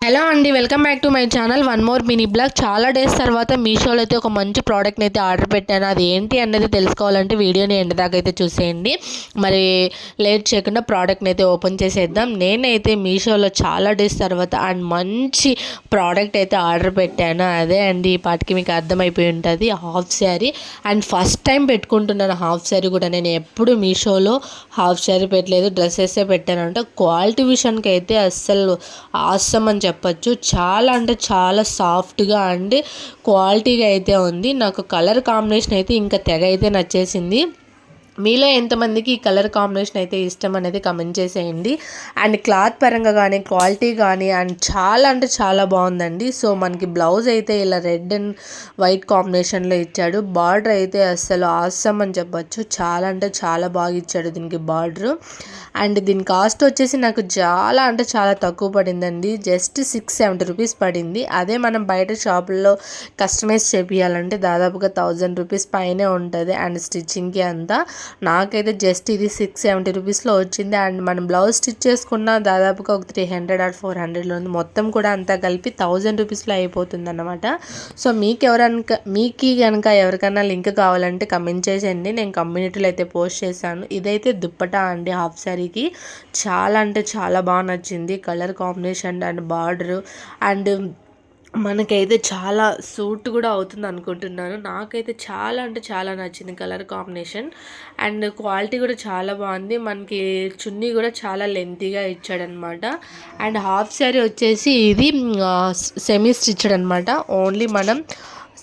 Hello అండి, welcome back to my channel. One more mini blog. చాలా days తర్వాత మీషోలో అయితే ఒక మంచి ప్రోడక్ట్ని అయితే ఆర్డర్ పెట్టాను. అది ఏంటి అన్నది తెలుసుకోవాలంటే వీడియోని ఎండ్ దాకా అయితే చూసేయండి. మరి లేట్ చేయకుండా ప్రోడక్ట్ని అయితే ఓపెన్ చేసేద్దాం. నేనైతే మీషోలో చాలా డేస్ తర్వాత అండ్ మంచి ప్రోడక్ట్ అయితే ఆర్డర్ పెట్టాను. అదే అండి, ఈ పాటికి మీకు అర్థమైపోయి ఉంటుంది, half sari. And first time పెట్టుకుంటున్నాను హాఫ్ శారీ కూడా. నేను ఎప్పుడు మీషోలో హాఫ్ శారీ పెట్టలేదు, డ్రెస్సెసే పెట్టాను. అంటే క్వాలిటీ విషయానికి అయితే అస్సలు ఆసమ్ అని చెప్పచ్చు. చాలా అంటే చాలా సాఫ్ట్గా అండ్ క్వాలిటీగా అయితే ఉంది. నాకు కలర్ కాంబినేషన్ అయితే ఇంకా తెగ అయితే నచ్చేసింది. మీలో ఎంతమందికి ఈ కలర్ కాంబినేషన్ అయితే ఇష్టం అనేది కమెంట్ చేసేయండి. అండ్ క్లాత్ పరంగా కానీ క్వాలిటీ కానీ అండ్ చాలా అంటే చాలా బాగుందండి. సో మనకి బ్లౌజ్ అయితే ఇలా రెడ్ అండ్ వైట్ కాంబినేషన్లో ఇచ్చాడు. బార్డర్ అయితే అస్సలు ఆసమ్ అని చెప్పచ్చు. చాలా అంటే చాలా బాగా ఇచ్చాడు దీనికి బార్డరు. అండ్ దీని కాస్ట్ వచ్చేసి నాకు చాలా అంటే చాలా తక్కువ పడిందండి. జస్ట్ 670 రూపీస్ పడింది. అదే మనం బయట షాపుల్లో కస్టమైజ్ చేపియాలంటే దాదాపుగా 1000 రూపీస్ పైనే ఉంటుంది అండ్ స్టిచ్చింగ్కి అంతా. నాకైతే జస్ట్ ఇది 670 రూపీస్లో వచ్చింది. అండ్ మనం బ్లౌజ్ స్టిచ్ చేసుకున్న దాదాపుగా ఒక 300 ఆర్ 400లో ఉంది. మొత్తం కూడా అంతా కలిపి 1000 రూపీస్లో అయిపోతుంది అన్నమాట. సో మీకు కనుక ఎవరికైనా లింక్ కావాలంటే కమెంట్ చేసేయండి. నేను కమ్యూనిటీలో అయితే పోస్ట్ చేశాను. ఇదైతే దుప్పటా అండి హాఫ్ శారీకి. చాలా అంటే చాలా బాగా నచ్చింది colour combination and border. And మనకైతే చాలా సూట్ కూడా అవుతుంది అనుకుంటున్నాను. నాకైతే చాలా అంటే చాలా నచ్చింది కలర్ కాంబినేషన్. అండ్ క్వాలిటీ కూడా చాలా బాగుంది. మనకి చున్నీ కూడా చాలా లెంతీగా ఇచ్చాడనమాట. అండ్ హాఫ్ శారీ వచ్చేసి ఇది సెమీ స్టిచ్డ్ అనమాట. ఓన్లీ మనం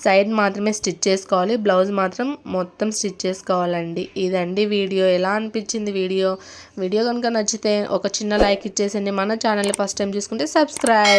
సైడ్ మాత్రమే స్టిచ్ చేసుకోవాలి, బ్లౌజ్ మాత్రం మొత్తం స్టిచ్ చేసుకోవాలండి. ఇదండి వీడియో. ఎలా అనిపించింది వీడియో కనుక నచ్చితే ఒక చిన్న లైక్ ఇచ్చేసండి. మన ఛానల్ని ఫస్ట్ టైం చూసుకుంటే సబ్స్క్రైబ్.